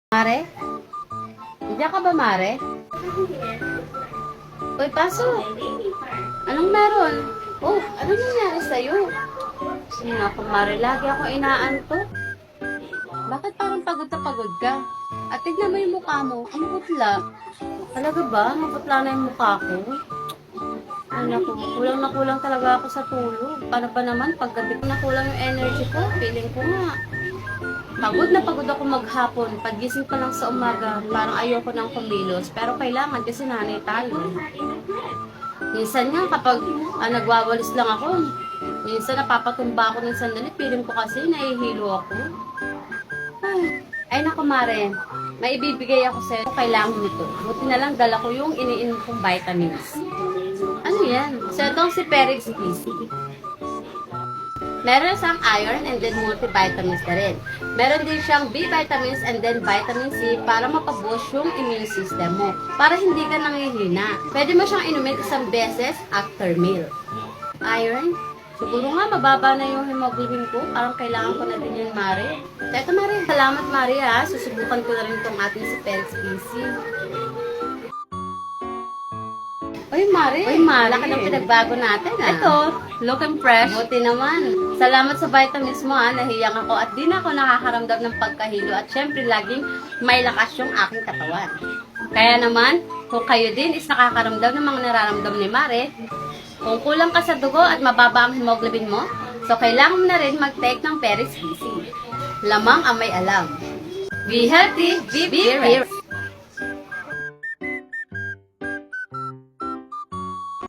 Mare? Diyan ka ba, Mare? Uy, pasok. Anong meron? Oh, ano nangyari sa'yo? Sino ako, Mare? Lagi ako inaantok. Bakit parang pagod na pagod ka? At tignan mo yung mukha mo. Ang putla. Talaga ba? Maputla na yung mukha ko? Ay, naku. Kulang na kulang talaga ako sa tulog. Paano pa naman? Paggabi ko na kulang yung energy ko. Feeling ko nga. Pagod na pagod ako maghapon. Paggising pa lang sa umaga, parang ayoko nang kumilos. Pero kailangan kasi nanay tayo. Minsan nga kapag nagwawalis lang ako, minsan napapatumba ako ng sandali. Feeling ko kasi nahihilo ako. Ay naku, Mare, may ibibigay ako sa'yo. Kailangan nito. Buti na lang dala ko yung iniinom kong vitamins. Ano yan? So itong si Perix PC. Meron siyang iron and then multivitamins na rin. Meron din siyang B vitamins and then vitamin C para mapaboost yung immune system mo. Para hindi ka nangihina. Pwede mo siyang inumin isang beses after meal. Iron? Siguro nga mababa na yung hemoglobin ko. Parang kailangan ko na din yun, Mare. Teka, Mare. Salamat, Mare, ha. Susubukan ko na rin itong ating si Perix PC. Uy, Mare. Laki ng pinagbago natin, ha. Ito, looking fresh. Buti naman. Salamat sa vitamins mo, ha. Nahiyang ako at di na ako nakakaramdam ng pagkahilo. At syempre, laging may lakas yung aking katawan. Kaya naman, kung kayo din is nakakaramdam ng mga nararamdam ni Mare, kung kulang ka sa dugo at mababa ang hemoglobin mo, so kailangan mo na rin mag-take ng Perix PC. Lamang ang may alam. Be healthy, be Perix.